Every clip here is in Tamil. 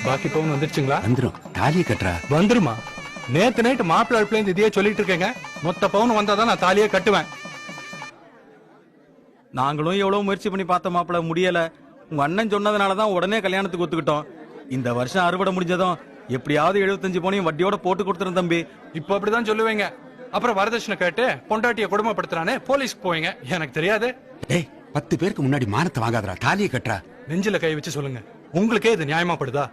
பாக்கி பவுன் வந்துருச்சுங்களா? வந்துரும். தாலியை கட்டுறா. வந்துருமா? நேத்து நைட்டு மாப்பிள்ளை அடுப்புல இருந்து இதையே சொல்லிட்டு இருக்கேங்க. மொத்த பவுன் வந்தாதான் நான் தாலியே கட்டுவேன். நாங்களும் எவ்வளவு முயற்சி பண்ணி பார்த்த மாப்பிள்ள முடியல. உங்க அண்ணன் சொன்னதுனாலதான் உடனே கல்யாணத்துக்கு ஒத்துக்கிட்டோம். இந்த வருஷம் அறுவடை முடிஞ்சதும் எப்படியாவது 75 பவுனையும் வட்டியோட போட்டு கொடுத்துறேன் தம்பி. இப்ப அப்படிதான் சொல்லுவீங்க. அப்புறம் வரதட்சணை கேட்டு பொண்டாட்டிய கொடுமைப்படுத்துறானே போலீஸ்க்கு போவீங்க. எனக்கு தெரியாது. டேய் 10 பேருக்கு முன்னாடி மானத்தை வாங்காதடா. தாலியை கட்டுறா. நெஞ்சில கை வச்சு சொல்லுங்க, உங்களுக்கே இது நியாயமா படுதா?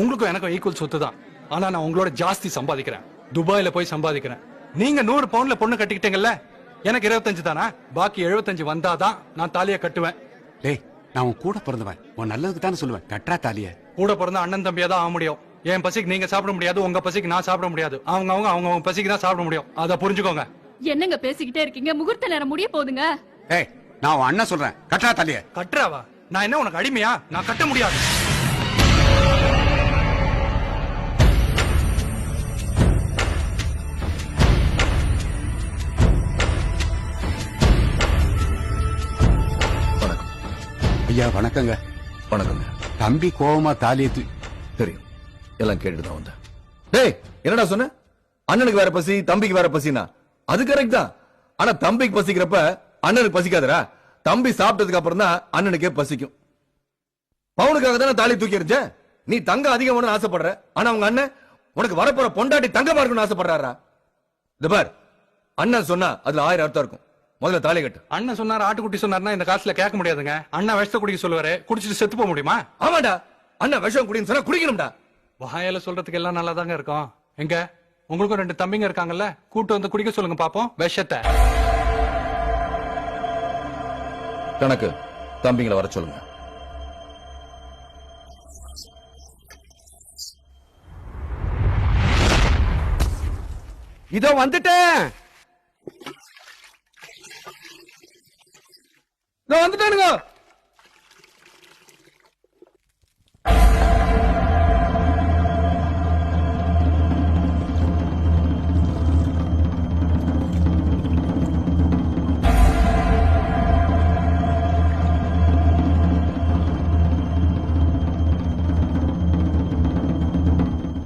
உங்களுக்கும் எனக்கும் ஈக்குவல் சொத்து தான். ஆனா நான் உங்களோட ஜாஸ்தி சம்பாதிக்கிறேன். துபாயில போய் சம்பாதிக்கிறேன். நீங்க 100 பவுன்ல பொண்ணு கட்டிக்கிட்டீங்கல்ல, எனக்கு 25 தானா? பாக்கி 75 வந்தாதான் நான் தாலியை கட்டுவேன். டேய் நான் உன் கூட பிறந்தவன், உன் நல்லதுக்கு தானே சொல்லுவேன். கட்டுறா தாலிய. கூட பிறந்த அண்ணன் தம்பியா தான் ஆக முடியும். என் பசிக்கு நீங்க சாப்பிட முடியாது, உங்க பசிக்கு நான் சாப்பிட முடியாது. அவங்க பசிக்கு தான் சாப்பிட முடியும். அத புரிஞ்சுக்கோங்க. என்னங்க பேசிக்கிட்டே இருக்கீங்க? முகூர்த்த நேரம் முடிய போகுதுங்க. டேய் நான் உன் அண்ணன் சொல்றேன், கட்டுறா தாலிய. கட்டுறாவா? நான் என்ன உனக்கு அடிமையா? நான் கட்ட முடியாது. ஐயா வணக்கங்க. வணக்கங்க. தம்பி கோவமா தாலியை தெரியும், எல்லாம் கேட்டுதான் வந்தேன். டேய் என்னடா சொன்ன? அண்ணனுக்கு வேற பசி, தம்பிக்கு வேற பசினா அது கரெக்ட் தான். ஆனா தம்பிக்கு பசிக்கிறப்ப அண்ணனுக்கு பசிக்காதரா? தம்பி சாப்பிட்டதுக்கு அப்புறம் தான் அண்ணனுக்கே பசிக்கும். பவுனுக்காக தானே தாலி தூக்கி எறிஞ்ச. நீ தங்க அதிகம் வேணும்னு ஆசைப்படுற, ஆனா உங்க அண்ணன் உனக்கு வரப்போற பொண்டாட்டி தங்கமா இருக்கணும்னு ஆசைப்படுறாரா? இது பார், அண்ணன் சொன்னா அதுல 1000 அர்த்தம் இருக்கும். முதல்ல தாலி கட்டு. அண்ணன் சொன்னார், ஆட்டுக்குட்டி சொன்னார்னா இந்த காசுல கேட்க முடியாதுங்க. அண்ணன் விஷத்தை குடிக்க சொல்லுவாரு, குடிச்சிட்டு செத்து போக முடியுமா? ஆமாடா, அண்ணன் விஷம் குடின்னு சொன்னா குடிக்கணும்டா. வாயால சொல்றதுக்கு எல்லாம் நல்லா தாங்க இருக்கும். எங்க உங்களுக்கும் 2 தம்பிங்க இருக்காங்கல்ல, கூட்டு வந்து குடிக்க சொல்லுங்க பாப்போம் விஷத்தை. கணக்கு தம்பிங்களை வர சொல்லுங்க. இதோ வந்துட்டேன். வந்துட்டானுங்க.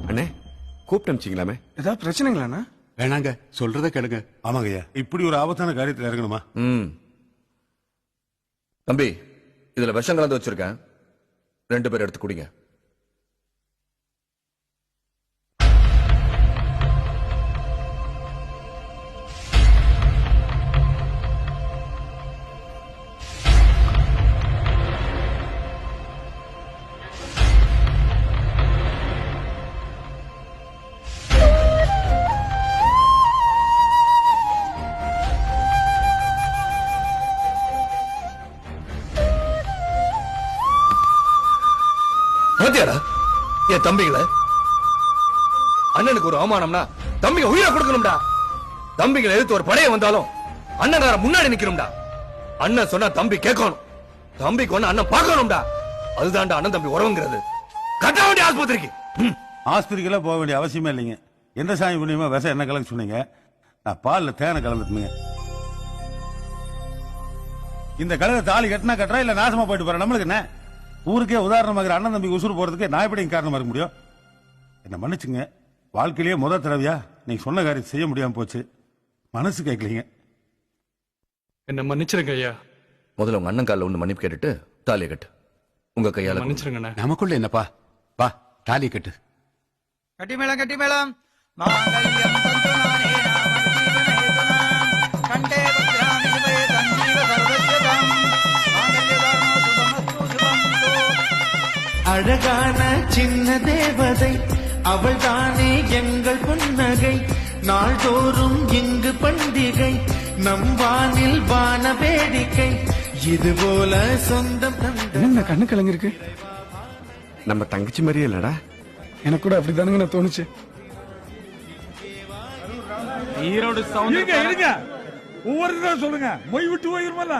அண்ணே கூப்பிட்டு அனுப்பிச்சிங்களாமே? ஏதாவது பிரச்சனைங்களாண்ணா? வேணாங்க, சொல்றத கேளுங்க. ஆமாங்கய்யா, இப்படி ஒரு ஆபத்தான காரியத்தில் இறங்கணுமா? தம்பி இதுல விஷம் கலந்து வச்சிருக்கேன், 2 பேர் எடுத்து குடிங்க. என் தம்பிகளை அண்ணனுக்கு ஒரு அவமானம்னா தம்பிங்க உயிரை கொடுக்கணும்டா. தம்பிகளை எதிர்த்து ஒரு படைய வந்தாலும் அண்ணனார முன்னாடி நிக்கணும்டா. அண்ணன் சொன்னா தம்பி கேட்கணும், தம்பிக்கு ஒண்ணு அண்ணன் பார்க்கணும்டா. அதுதான்டா அண்ணன் தம்பி உறவுங்கிறது. கட்ட வேண்டிய ஆஸ்பத்திரிக்கு. ஆஸ்பத்திரிக்கெல்லாம் போக வேண்டிய அவசியமே இல்லைங்க. எந்த சாமி புண்ணியமா விஷம் என்ன கலந்து சொன்னீங்க? நான் பால்ல தேனை கலந்துட்டுங்க. இந்த கலவை தாலி கட்டினா கட்டுறா, இல்ல நாசமா போயிட்டு போற நம்மளுக்கு என்ன? ஊருக்கே உதாரணமாக அண்ணன் தம்பி உசுறு போறதுக்கு நான் எப்படி காரணமா இருக்க முடியும்? என்ன மன்னிச்சுங்க, வாழ்க்கையிலேயே முதல் தடவையா நீங்க சொன்ன காரியம் செய்ய முடியாம போச்சு. மனசு கேட்கலீங்க, என்ன மன்னிச்சிருங்க ஐயா. முதல்ல உங்க அண்ணன் காலில் ஒண்ணு மன்னிப்பு கேட்டுட்டு தாலியை கட்டு. உங்க கையால மன்னிச்சிருங்க. நமக்குள்ள என்னப்பா, வா தாலியை கட்டு. கட்டி மேளம் கட்டி மேளம். அழகான சின்ன தேவதை அவள் தானே எங்கள் புன்னகை. நாள்தோறும் இங்கு பண்டிகை, நம் வானில் வான வேடிக்கை. இது போல சொந்தம் என்ன கண்ணு கலங்கிருக்கு? நம்ம தங்கச்சி மாதிரியே இல்லடா. எனக்கு கூட அப்படிதானுங்க தோணுச்சு. ஈரோடு சவுண்ட் இருங்க, ஒவ்வொரு சொல்லுங்க. மொய் விட்டு போயிருமல்ல.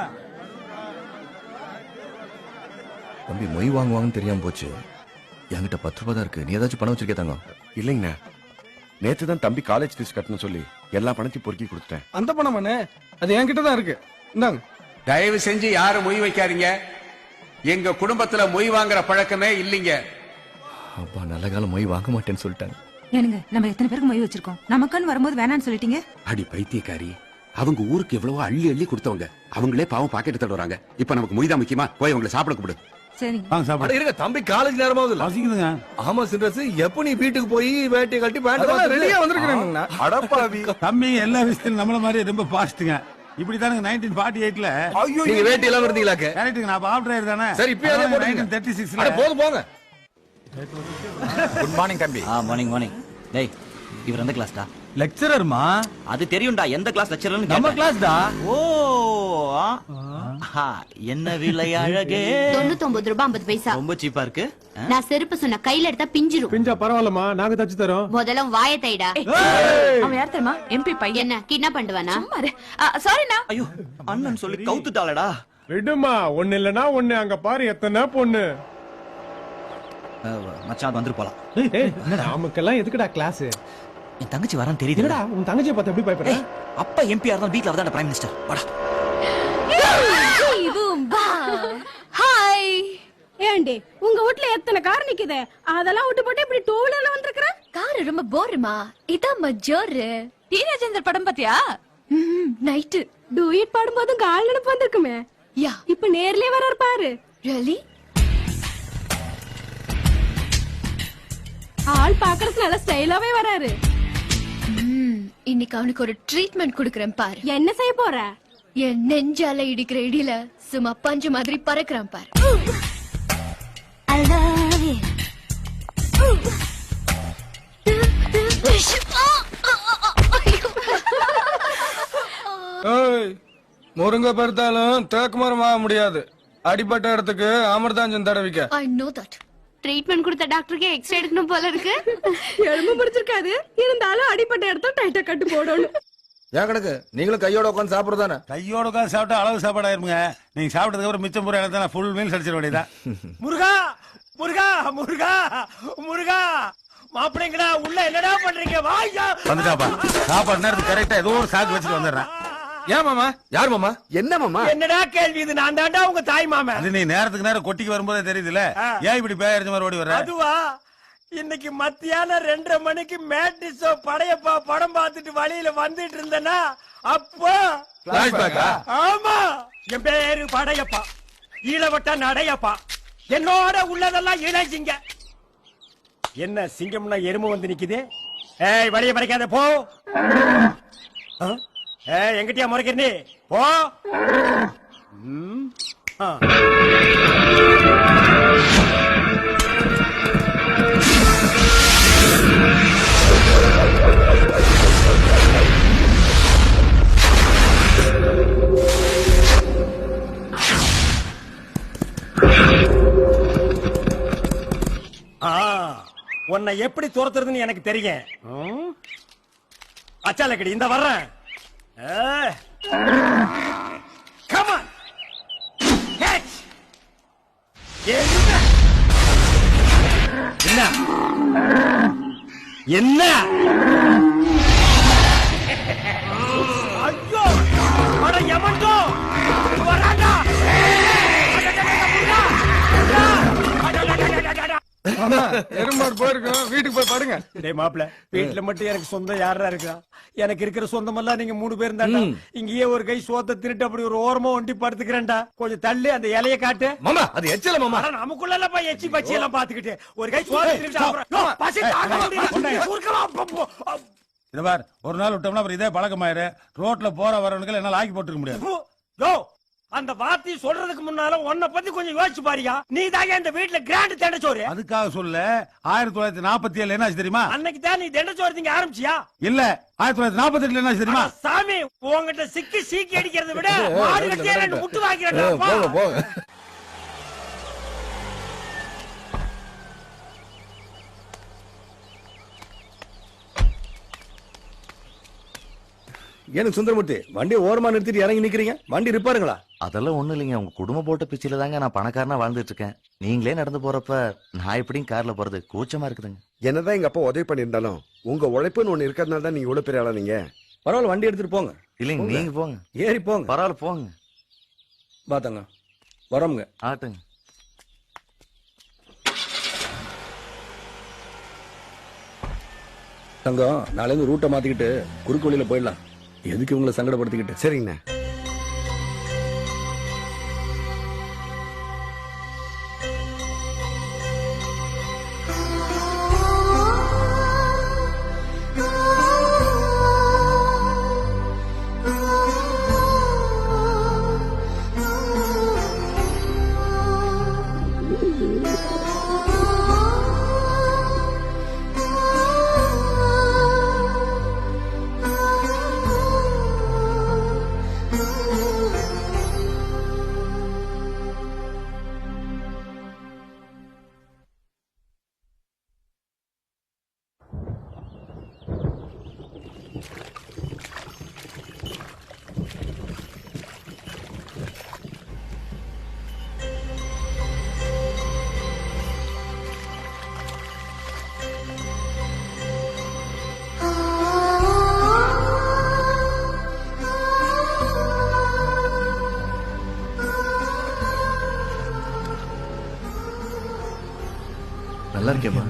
தம்பி மொய் வாங்குவாங்கன்னு தெரியாம போச்சு. என்கிட்ட 10 ரூபாய் தான் இருக்கு. நீ ஏதாச்சும் பணம் வச்சிருக்கே தாங்க? இல்லைங்கண்ணா, நேத்து தான் தம்பி காலேஜ் ஃபீஸ் கட்டணும் சொல்லி எல்லா பணத்தையும் பொறுக்கி கொடுத்துட்டேன். அந்த பணம் அது என்கிட்ட தான் இருக்கு. இந்தாங்க. தயவு செஞ்சு யாரும் மொய் வைக்காதீங்க. எங்க குடும்பத்துல மொய் வாங்குற பழக்கமே இல்லைங்க. அப்பா நல்ல காலம் மொய் வாங்க மாட்டேன்னு சொல்லிட்டாங்க. ஏனுங்க நம்ம எத்தனை பேருக்கு மொய் வச்சிருக்கோம், நமக்குன்னு வரும்போது வேணான்னு சொல்லிட்டீங்க. அடி பைத்தியக்காரி, அவங்க ஊருக்கு எவ்வளவோ அள்ளி அள்ளி கொடுத்தவங்க, அவங்களே பாவம் பாக்கெட் தடுறாங்க. இப்ப நமக்கு மொய்தான் முக்கியமா? போய் அவங்களை சாப்பிட கூப்பிடு. சரிங்க. வாங்க அட சாப்பிடு. இருங்க, தம்பி காலேஜ் நேரமாவது இல்ல. பசிக்குதுங்க. ஆமா சின்ரஸ், எப்ப நீ வீட்டுக்கு போய் வேட்டி கட்டி பேண்ட் ரெடியா வந்திருக்கிறேன். அடப்பாவி. தம்பி எல்லா விஷயத்திலும் நம்மள மாதிரி ரொம்ப பாஸ்ட்டுங்க. இப்படித்தானுங்க 1948ல நீங்க வேட்டி எல்லாம் இருந்தீங்களாக்க? கரெக்ட்டுங்க. நான் ஆஃப் டிரைவர் தானே. சரி இப்பயே அதே போடுங்க. 1936ல அட போதும் போங்க. குட் மார்னிங் தம்பி. Morning morning. டேய், இவர் எந்த கிளாஸ்டா? லெக்சரர்மா? அது தெரியும்டா, எந்த கிளாஸ் லெக்சரர்னு நம்ம கிளாஸ் டா. ஓ என்ன விலை அழகே. 99 ரூபாய் 50 பைசா. ரொம்ப சீப்பா இருக்கு. நான் செருப்பு சொன்ன கையில எடுத்தா பிஞ்சிரும். பிஞ்சா பரவாயில்லமா, நாங்க தச்சு தரோம். முதல்ல வாய தைடா. அவன் யார் தெரியுமா? எம்பி பையன். என்ன கிட்னாப் பண்ணுவானா? சாரிண்ணா. ஐயோ, அண்ணன் சொல்லி கவுத்துட்டாளடா. விடுமா, ஒண்ணு இல்லனா ஒண்ணு, அங்க பாரு எத்தனை பொண்ணு. மச்சான் வந்துரு போலாம். நமக்கெல்லாம் எதுக்குடா கிளாஸ்? என் தங்கச்சி வரான்னு தெரியுதுடா. உன் தங்கச்சியை பார்த்து எப்படி பயப்படுற? அப்பா எம்பி இருந்தா வீட்ல வரதான் பிரைம் மினிஸ்டர். வாடா. ஹாய். ஏண்டி உங்க வீட்ல எத்தனை கார் நிக்குது, அதெல்லாம் விட்டு போட்டு இப்படி டூ வீலர்ல வந்திருக்கற? கார் ரொம்ப போருமா, இதான் மஜோர். டீனேஜர் படம் பாத்தியா? நைட் டூயட் பாடும்போது கால் நினைப்பு வந்திருக்குமே. யா, இப்ப நேர்லயே வராரு பாரு. ரியலி? ஆள் பாக்குறதுக்கு நல்ல ஸ்டைலாவே வராரு. இன்னைக்கு அவனுக்கு ஒரு ட்ரீட்மெண்ட் குடுக்கறேன் பாரு. என்ன செய்ய போற? என் நெஞ்சால இடிக்கிற இடியில சும்மா பஞ்சு மாதிரி பறக்குறான் பாரு. I love you. ஏய், முருங்க பருத்தாலும் தேக்கு மரம் ஆக முடியாது. அடிப்பட்ட இடத்துக்கு அமிர்தாஞ்சன் தடவிக்க. I know that. ட்ரீட்மெண்ட் கொடுத்த டாக்டருக்கே எக்ஸ்ரே எடுக்கணும் போல இருக்கு. எலும்பு பிடிச்சிருக்காது, இருந்தாலும் அடிப்பட்ட இடத்துல டைட்டா கட்டு போடணும். ஏன் கணக்கு நீங்களும் கையோட உட்காந்து சாப்பிடுறதானே? கையோட உட்காந்து சாப்பிட்டா அளவு சாப்பாடு ஆயிருங்க. நீங்க சாப்பிட்டதுக்கு அப்புறம் மிச்சம் பூரா எனக்கு ஃபுல் மீல்ஸ் அடிச்சிட வேண்டியதான். முருகா முருகா முருகா முருகா, மாப்பிள்ளைங்கடா உள்ள என்னடா பண்றீங்க? வாயா வந்துட்டாப்பா. சாப்பாடு நேரத்துக்கு கரெக்டா ஏதோ ஒரு சாக்கு வச்சுட்டு வந்துடுறேன். ஏன் மாமா? யார் மாமா? என்ன மாமா? என்னடா கேள்வி இது? நான் தாண்டா உங்க தாய் மாமன். அது நீ நேரத்துக்கு நேரம் கொட்டிக்கு வரும்போதே தெரியுதுல. ஏன் இப்படி பேயறிஞ்ச மாதிரி ஓடி வர்ற? அதுவா, இன்னைக்கு மத்தியானம் 2:30 மணிக்கு மேட்னி ஷோ படையப்பா படம் பார்த்துட்டு வழியில வந்துட்டு இருந்தனா, அப்போ Flashback-ஆ? ஆமா, என் பேரு படையப்பா, ஈழவட்ட நடையப்பா. என்னோட உள்ளதெல்லாம் இணைச்சிங்க. என்ன சிங்கம்னா எருமை வந்து நிக்குது? ஏய், வழிய மறைக்காத போ. ஏய், எங்கிட்டயா முறைக்கிற நீ? போ. உன்னை எப்படி துரத்துறதுன்னு எனக்கு தெரியும். அச்சாலக்கடி இந்த வர்றேன். Come on. Catch. என்ன என்ன? ஐயோ, அட எவன்டோ வராடா. எறும்பாடு போயிருக்கோம், வீட்டுக்கு போய் பாருங்க. டேய் மாப்ள, வீட்டுல மட்டும் எனக்கு சொந்தம் யாரா இருக்கா? எனக்கு இருக்கிற சொந்தமெல்லாம் நீங்க 3 பேர் தான்டா. இங்கேயே ஒரு கை சோத்த திருட்டு அப்படி ஒரு ஓரமா ஒண்டி படுத்துக்கிறேன்டா. கொஞ்சம் தள்ளி அந்த இலைய காட்டு. மாமா அது எச்சல மாமா. அட நமக்குள்ள போய் எச்சி பச்சி எல்லாம் பாத்துக்கிட்டு ஒரு கை சோத்த திருட்டு அப்புறம் பசி தாங்க முடியல. ஊர்க்கமா போ. இத பார், ஒரு நாள் விட்டோம்னா அப்புறம் இதே பழக்கமாயிரு. ரோட்ல போற வரவனுக்கு என்னால ஆக்கி போட்டுக்க முடியாது. யோ, அந்த வார்த்தை சொல்றதுக்கு முன்னால உன்னை பத்தி கொஞ்சம் யோசிச்சு பாரியா. நீ தாங்க இந்த வீட்டுல கிராண்ட் தண்டச்சோறு. அதுக்காக சொல்ல, 1947 என்னாச்சு தெரியுமா? அன்னைக்கு தான் நீ தண்டச்சோறு திங்க ஆரம்பிச்சியா? இல்ல, 1948 என்னாச்சு தெரியுமா? சாமி, உங்ககிட்ட சிக்கி சீக்கி அடிக்கிறத விட மாடு கட்டியே 2 முட்டு வாங்கிறேன். போங்க போங்க. எனக்கு சுந்தரமூர்த்தி, வண்டி ஓரமா நிறுத்திட்டு இறங்கி நிக்கிறீங்க. வண்டி ரிப்பேருங்களா? அதெல்லாம் ஒண்ணு இல்லைங்க, உங்க குடும்ப போட்ட பிச்சையில தாங்க நான் பணக்காரனா வாழ்ந்துட்டு இருக்கேன். நீங்களே நடந்து போறப்ப நான் எப்படியும் கார்ல போறது கூச்சமா இருக்குதுங்க. என்னதான் எங்க அப்பா உதவி பண்ணியிருந்தாலும் உங்க உழைப்புன்னு ஒண்ணு இருக்கிறதுனால தான் நீங்க இவ்வளவு பெரிய ஆளா. நீங்க பரவாயில்ல, வண்டி எடுத்துட்டு போங்க. இல்லைங்க, நீங்க போங்க. ஏறி போங்க. பரவாயில்ல, போங்க. பாத்தங்க வரோம்ங்க. ஆட்டுங்க. தங்கம் நாளைல இருந்து ரூட்டை மாத்திக்கிட்டு குறுக்கு வழியில போயிடலாம். எதுக்கு இவங்களை சங்கடப்படுத்திக்கிட்டு? சரிங்கண்ணே. நல்லா இருக்கேம்மா.